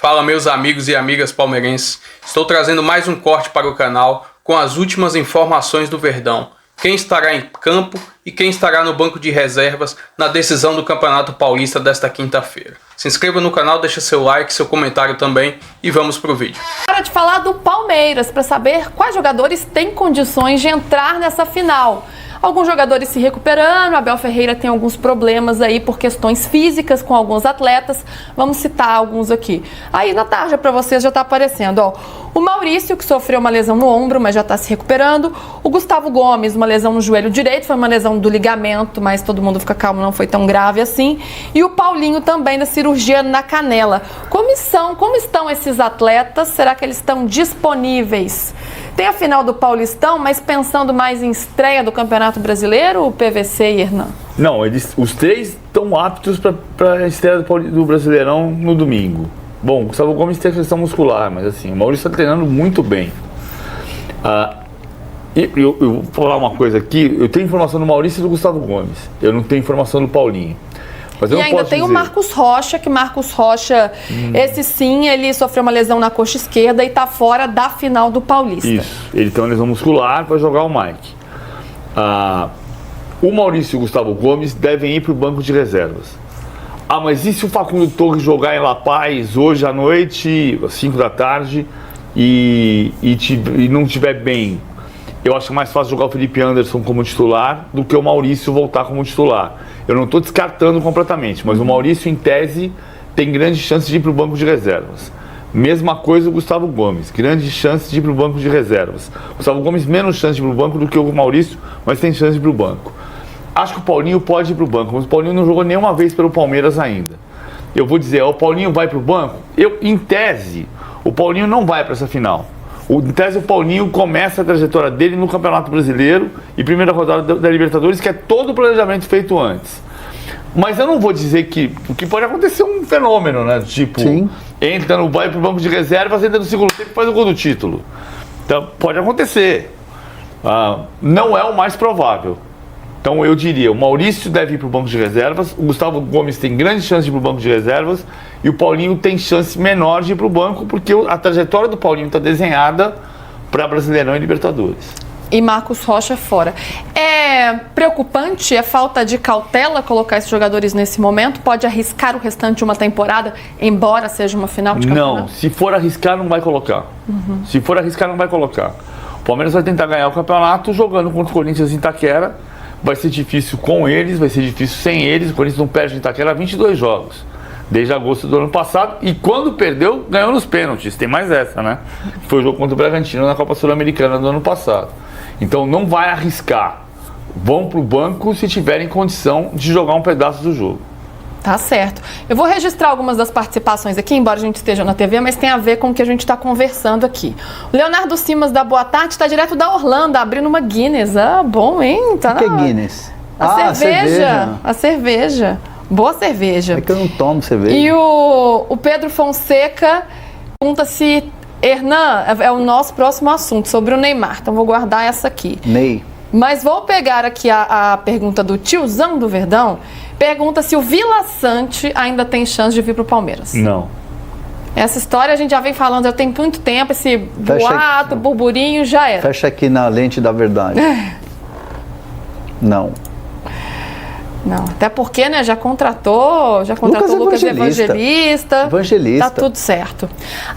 Fala, meus amigos e amigas palmeirenses, estou trazendo mais um corte para o canal com as últimas informações do Verdão, quem estará em campo e quem estará no banco de reservas na decisão do Campeonato Paulista desta quinta-feira. Se inscreva no canal, deixa seu like, seu comentário também e vamos pro vídeo. Hora de falar do Palmeiras para saber quais jogadores têm condições de entrar nessa final. Alguns jogadores se recuperando, Abel Ferreira tem alguns problemas aí por questões físicas com alguns atletas. Vamos citar alguns aqui. Aí na tarja para vocês já está aparecendo, ó. O Maurício, que sofreu uma lesão no ombro, mas já está se recuperando. O Gustavo Gomes, uma lesão no joelho direito, foi uma lesão do ligamento, mas todo mundo fica calmo, não foi tão grave assim. E o Paulinho também da cirurgia na canela. Como estão esses atletas? Será que eles estão disponíveis? Tem a final do Paulistão, mas pensando mais em estreia do Campeonato Brasileiro, o PVC e Hernan? Não, os três estão aptos para a estreia do Brasileirão no domingo. Bom, o Gustavo Gomes tem a questão muscular, mas assim, o Maurício está treinando muito bem. Eu vou falar uma coisa aqui, eu tenho informação do Maurício e do Gustavo Gomes, eu não tenho informação do Paulinho. Mas eu e ainda tem o Marcos Rocha, esse sim, ele sofreu uma lesão na coxa esquerda e está fora da final do Paulista. Isso, ele tem uma lesão muscular para jogar o Mike. O Maurício e o Gustavo Gomes devem ir para o banco de reservas. Mas e se o Facundo Torres jogar em La Paz hoje à noite, às 5 da tarde, e não estiver bem? Eu acho mais fácil jogar o Felipe Anderson como titular do que o Maurício voltar como titular. Eu não estou descartando completamente, mas o Maurício, em tese, tem grandes chances de ir para o banco de reservas. Mesma coisa o Gustavo Gomes, grandes chances de ir para o banco de reservas. O Gustavo Gomes menos chance de ir para o banco do que o Maurício, mas tem chance de ir para o banco. Acho que o Paulinho pode ir para o banco, mas o Paulinho não jogou nenhuma vez pelo Palmeiras ainda. Eu vou dizer, o Paulinho vai para o banco? Em tese, o Paulinho não vai para essa final. Em tese, o Paulinho começa a trajetória dele no Campeonato Brasileiro e primeira rodada da Libertadores, que é todo o planejamento feito antes. Mas eu não vou dizer porque pode acontecer um fenômeno, né? Tipo, vai para o banco de reservas, entra no segundo tempo e faz o gol do título. Então, pode acontecer. Não é o mais provável. Então eu diria, o Maurício deve ir para o banco de reservas, o Gustavo Gomes tem grande chance de ir para o banco de reservas e o Paulinho tem chance menor de ir para o banco, porque a trajetória do Paulinho está desenhada para Brasileirão e Libertadores. E Marcos Rocha fora. É preocupante, é falta de cautela colocar esses jogadores nesse momento? Pode arriscar o restante de uma temporada, embora seja uma final de campeonato? Não, se for arriscar, não vai colocar. Se for arriscar, não vai colocar. O Palmeiras vai tentar ganhar o campeonato jogando contra o Corinthians em Itaquera. Vai ser difícil com eles, vai ser difícil sem eles. O Corinthians não perde em Itaquera 22 jogos, desde agosto do ano passado. E quando perdeu, ganhou nos pênaltis. Tem mais essa, né? Foi o jogo contra o Bragantino na Copa Sul-Americana do ano passado. Então não vai arriscar. Vão para o banco se tiverem condição de jogar um pedaço do jogo. Tá certo. Eu vou registrar algumas das participações aqui, embora a gente esteja na TV, mas tem a ver com o que a gente está conversando aqui. O Leonardo Simas, da Boa Tarde, está direto da Orlando, abrindo uma Guinness. Bom, hein? Tá o que é Guinness? Cerveja. A cerveja. Boa cerveja. É que eu não tomo cerveja. E o Pedro Fonseca pergunta se Hernan é o nosso próximo assunto, sobre o Neymar. Então vou guardar essa aqui. Ney. Mas vou pegar aqui a pergunta do tiozão do Verdão. Pergunta se o Vila Sante ainda tem chance de vir para o Palmeiras. Não. Essa história a gente já vem falando, já tem muito tempo, esse boato, burburinho, já era. Fecha aqui na lente da verdade. Não. Não, até porque, né, já contratou o Lucas Evangelista. Tá tudo certo.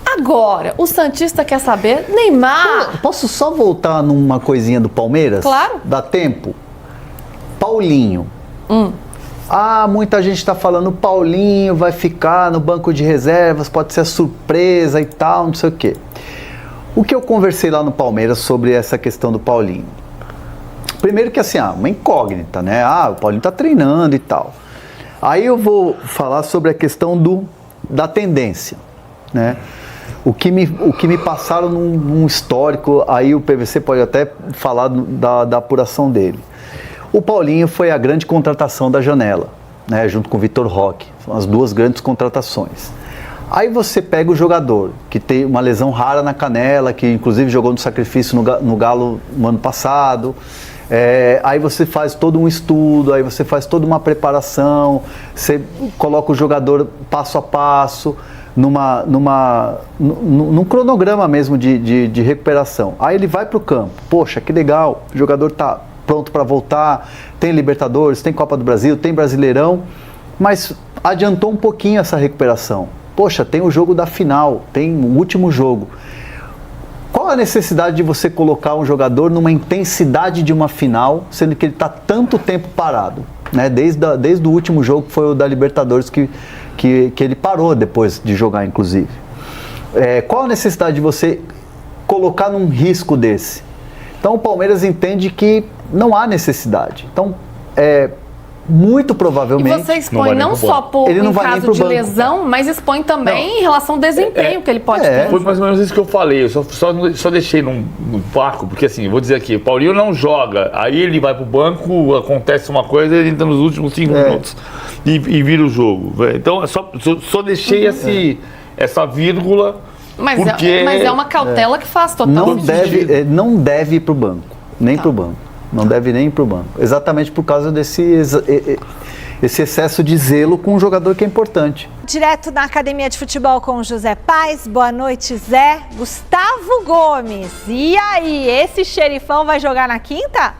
Agora, o santista quer saber, Neymar... Posso só voltar numa coisinha do Palmeiras? Claro. Dá tempo? Paulinho. Muita gente está falando, Paulinho vai ficar no banco de reservas, pode ser surpresa e tal, não sei o quê. O que eu conversei lá no Palmeiras sobre essa questão do Paulinho? Primeiro que assim, uma incógnita, né? O Paulinho tá treinando e tal. Aí eu vou falar sobre a questão da tendência, né? O que me passaram num histórico, aí o PVC pode até falar da apuração dele. O Paulinho foi a grande contratação da janela, né? Junto com o Vitor Roque. São as duas grandes contratações. Aí você pega o jogador, que tem uma lesão rara na canela, que inclusive jogou no sacrifício no Galo no ano passado. Aí você faz todo um estudo, aí você faz toda uma preparação, você coloca o jogador passo a passo, num cronograma mesmo de recuperação. Aí ele vai para o campo. Poxa, que legal, o jogador está pronto para voltar, tem Libertadores, tem Copa do Brasil, tem Brasileirão, mas adiantou um pouquinho essa recuperação. Poxa, tem o jogo da final, tem o último jogo. Qual a necessidade de você colocar um jogador numa intensidade de uma final, sendo que ele está tanto tempo parado? Né? Desde o último jogo, que foi o da Libertadores, que ele parou depois de jogar, inclusive. Qual a necessidade de você colocar num risco desse? Então o Palmeiras entende que não há necessidade. Então, muito provavelmente... E você expõe não só por em caso de lesão, mas expõe também em relação ao desempenho que ele pode ter. Foi mais ou menos isso que eu falei. Eu só deixei no vácuo, porque assim, eu vou dizer aqui, o Paulinho não joga, aí ele vai pro banco, acontece uma coisa, ele entra nos últimos 5 minutos e vira o jogo. Então, eu só deixei essa vírgula, mas porque... é uma cautela que faz total sentido. Não deve ir pro banco, nem pro banco. Não deve nem ir para o banco. Exatamente por causa esse excesso de zelo com um jogador que é importante. Direto da Academia de Futebol com o José Paes. Boa noite, Zé. Gustavo Gomes. E aí, esse xerifão vai jogar na quinta?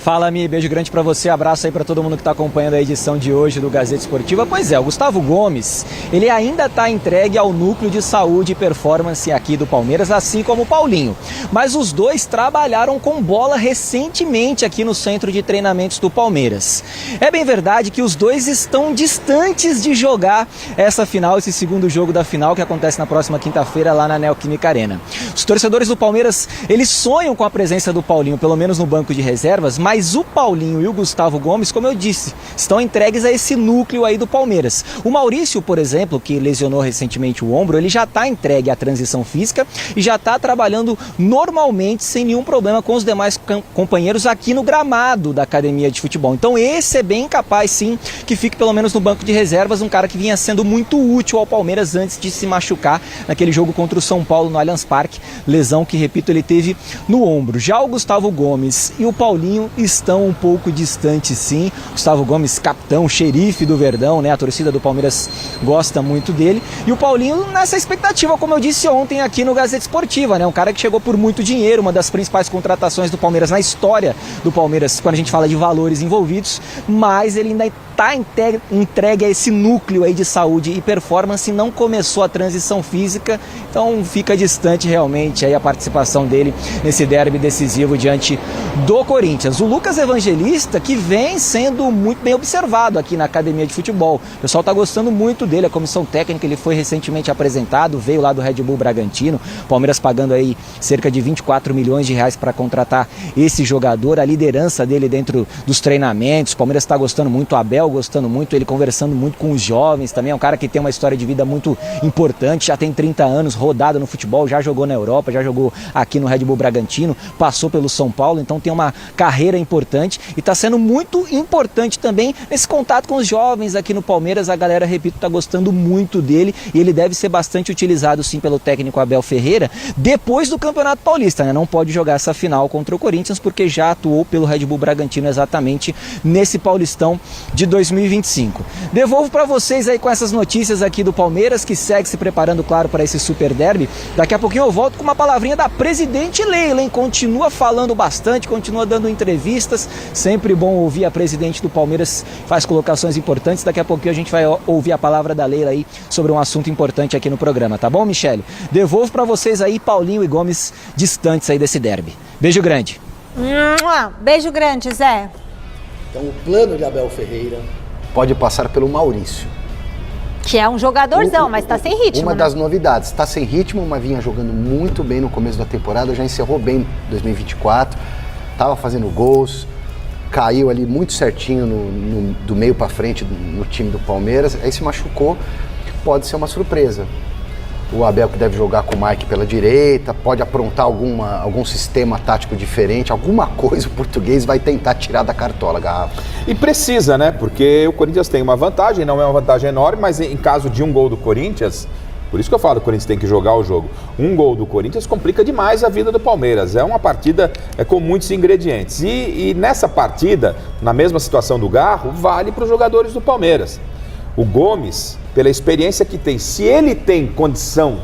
Fala, Mi, beijo grande pra você, abraço aí pra todo mundo que tá acompanhando a edição de hoje do Gazeta Esportiva. Pois é, o Gustavo Gomes, ele ainda tá entregue ao núcleo de saúde e performance aqui do Palmeiras, assim como o Paulinho. Mas os dois trabalharam com bola recentemente aqui no centro de treinamentos do Palmeiras. É bem verdade que os dois estão distantes de jogar essa final, esse segundo jogo da final que acontece na próxima quinta-feira lá na Neoquímica Arena. Os torcedores do Palmeiras, eles sonham com a presença do Paulinho, pelo menos no banco de reservas, mas o Paulinho e o Gustavo Gomes, como eu disse, estão entregues a esse núcleo aí do Palmeiras. O Maurício, por exemplo, que lesionou recentemente o ombro, ele já está entregue à transição física e já está trabalhando normalmente, sem nenhum problema com os demais companheiros aqui no gramado da Academia de Futebol. Então esse é bem capaz, sim, que fique pelo menos no banco de reservas, um cara que vinha sendo muito útil ao Palmeiras antes de se machucar naquele jogo contra o São Paulo no Allianz Parque, lesão que, repito, ele teve no ombro. Já o Gustavo Gomes e o Paulinho estão um pouco distantes, sim. Gustavo Gomes, capitão, xerife do Verdão, né? A torcida do Palmeiras gosta muito dele. E o Paulinho nessa expectativa, como eu disse ontem aqui no Gazeta Esportiva, né? Um cara que chegou por muito dinheiro, uma das principais contratações do Palmeiras na história do Palmeiras, quando a gente fala de valores envolvidos, mas ele ainda está entregue a esse núcleo aí de saúde e performance, não começou a transição física, então fica distante realmente aí a participação dele nesse derby decisivo diante do Corinthians. O Lucas Evangelista, que vem sendo muito bem observado aqui na Academia de Futebol, o pessoal está gostando muito dele, a comissão técnica, ele foi recentemente apresentado, veio lá do Red Bull Bragantino, Palmeiras pagando aí cerca de 24 milhões de reais para contratar esse jogador, a liderança dele dentro dos treinamentos, o Palmeiras está gostando muito, o Abel gostando muito, ele conversando muito com os jovens também, é um cara que tem uma história de vida muito importante, já tem 30 anos, rodado no futebol, já jogou na Europa, já jogou aqui no Red Bull Bragantino, passou pelo São Paulo, então tem uma carreira importante e está sendo muito importante também nesse contato com os jovens aqui no Palmeiras, a galera, repito, está gostando muito dele e ele deve ser bastante utilizado sim pelo técnico Abel Ferreira depois do Campeonato Paulista, né? Não pode jogar essa final contra o Corinthians porque já atuou pelo Red Bull Bragantino exatamente nesse Paulistão de 2025. Devolvo para vocês aí com essas notícias aqui do Palmeiras, que segue se preparando, claro, para esse super derby. Daqui a pouquinho eu volto com uma palavrinha da presidente Leila, hein? Continua falando bastante, continua dando entrevistas, sempre bom ouvir a presidente do Palmeiras, faz colocações importantes. Daqui a pouquinho a gente vai ouvir a palavra da Leila aí sobre um assunto importante aqui no programa, tá bom, Michele? Devolvo para vocês aí Paulinho e Gomes distantes aí desse derby. Beijo grande. Beijo grande, Zé. Então o plano de Abel Ferreira pode passar pelo Maurício. Que é um jogadorzão, mas está sem ritmo. Uma das novidades, está sem ritmo, mas vinha jogando muito bem no começo da temporada, já encerrou bem 2024, estava fazendo gols, caiu ali muito certinho do meio para frente no time do Palmeiras, aí se machucou, pode ser uma surpresa. O Abel que deve jogar com o Mike pela direita, pode aprontar algum sistema tático diferente, alguma coisa o português vai tentar tirar da cartola, Garrafa. E precisa, né? Porque o Corinthians tem uma vantagem, não é uma vantagem enorme, mas em caso de um gol do Corinthians, por isso que eu falo que o Corinthians tem que jogar o jogo. Um gol do Corinthians complica demais a vida do Palmeiras. É uma partida com muitos ingredientes. E nessa partida, na mesma situação do Garro, vale para os jogadores do Palmeiras. O Gomes, pela experiência que tem, se ele tem condição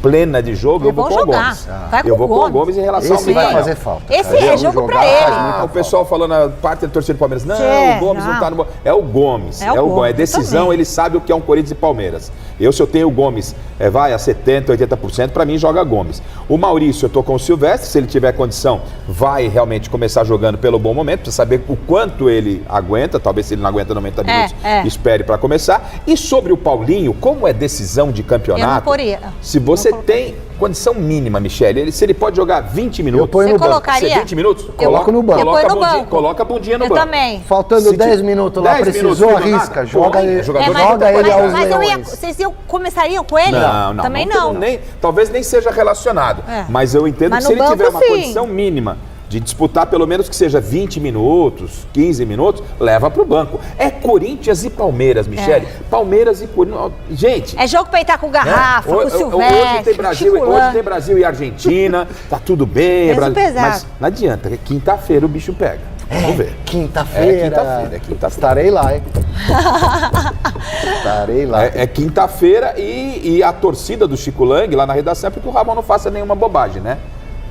plena de jogo, eu vou com o Gomes. Vai com Eu vou com o Gomes. Gomes em relação Esse ao vai Mikael. fazer falta. Esse é jogo pra ele. O pessoal falando na parte da torcida do Palmeiras, não, É, o Gomes não tá no... É o Gomes, É o Gomes, É decisão, também. ele sabe o que é um Corinthians e Palmeiras. Se eu tenho o Gomes, vai a 70%, 80%, pra mim joga Gomes. O Maurício, eu tô com o Silvestre, se ele tiver condição, vai realmente começar jogando pelo bom momento, precisa saber o quanto ele aguenta, talvez se ele não aguenta 90 minutos, espere pra começar. E sobre o Paulinho, como é decisão de campeonato, Eu não poria. se você tem condição mínima, Michele, se ele pode jogar 20 minutos, Eu ponho Você no banco. colocaria? se é 20 minutos, Coloco no banco. Eu ponho no banco. Coloca a bundinha no Eu banco. também. Faltando Se 10 ti- minutos lá, 10 precisou, minutos, não arrisca. nada. Joga Põe, ele, jogador mas joga ele aos mas leões. vocês começariam com ele? Não. Também não. Talvez nem seja relacionado. É. Mas eu entendo Mas que se no ele tiver banco, uma sim. condição mínima de disputar pelo menos que seja 20 minutos, 15 minutos, leva pro banco. É Corinthians e Palmeiras, Michele. Palmeiras e Corinthians. Gente. É jogo pra entrar com garrafa, com o Hoje Silvestre, tem Brasil e Argentina, tá tudo bem. Peso pesado. Mas não adianta, é quinta-feira o bicho pega. Vamos ver. Quinta-feira. É quinta-feira. Estarei lá, hein? Estarei lá. É quinta-feira e a torcida do Chico Lang lá na redação é porque o Ramon não faça nenhuma bobagem, né?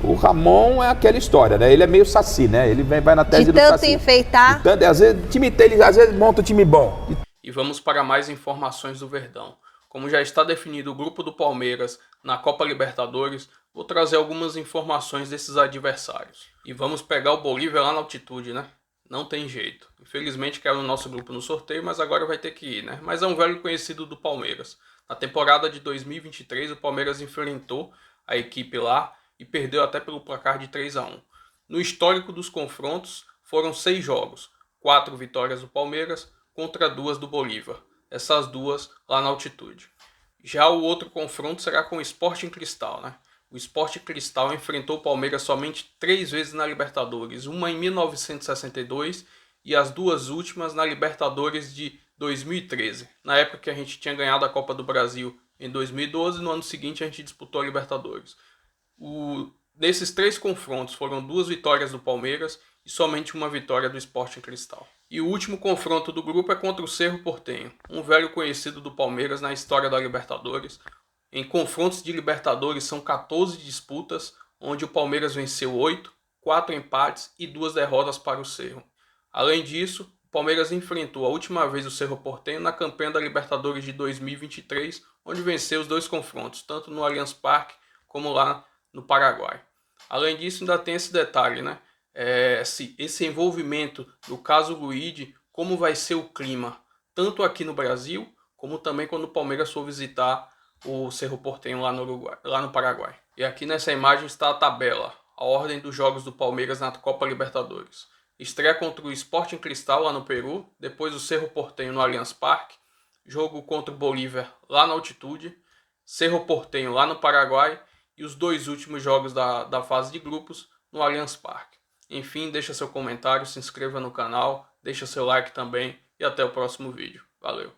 O Ramon é aquela história, né? Ele é meio saci, né? Ele vai na tese De do tanto saci. enfeitar. De tanto, às vezes monta um time bom. E vamos para mais informações do Verdão. Como já está definido o grupo do Palmeiras na Copa Libertadores, vou trazer algumas informações desses adversários. E vamos pegar o Bolívia lá na altitude, né? Não tem jeito. Infelizmente caiu no nosso grupo no sorteio, mas agora vai ter que ir, né? Mas é um velho conhecido do Palmeiras. Na temporada de 2023, o Palmeiras enfrentou a equipe lá e perdeu até pelo placar de 3-1. No histórico dos confrontos, foram 6 jogos, 4 vitórias do Palmeiras contra 2 do Bolívar. Essas 2 lá na altitude. Já o outro confronto será com o Sporting Cristal, né? O Sporting Cristal enfrentou o Palmeiras somente 3 vezes na Libertadores, uma em 1962 e as 2 últimas na Libertadores de 2013. Na época que a gente tinha ganhado a Copa do Brasil em 2012, no ano seguinte a gente disputou a Libertadores. Nesses 3 confrontos foram 2 vitórias do Palmeiras e somente uma vitória do Sporting Cristal. E o último confronto do grupo é contra o Cerro Porteño, um velho conhecido do Palmeiras na história da Libertadores. Em confrontos de Libertadores são 14 disputas, onde o Palmeiras venceu 8, 4 empates e 2 derrotas para o Cerro. Além disso, o Palmeiras enfrentou a última vez o Cerro Porteño na campanha da Libertadores de 2023, onde venceu os 2 confrontos, tanto no Allianz Parque como lá no Paraguai. Além disso, ainda tem esse detalhe, né? Esse envolvimento do caso Luigi, como vai ser o clima, tanto aqui no Brasil, como também quando o Palmeiras for visitar o Cerro Porteño lá no Paraguai. E aqui nessa imagem está a tabela, a ordem dos jogos do Palmeiras na Copa Libertadores. Estreia contra o Sporting Cristal lá no Peru, depois o Cerro Porteño no Allianz Parque, jogo contra o Bolívar lá na altitude, Cerro Porteño lá no Paraguai e os 2 últimos jogos da fase de grupos no Allianz Parque. Enfim, deixa seu comentário, se inscreva no canal, deixa seu like também e até o próximo vídeo. Valeu!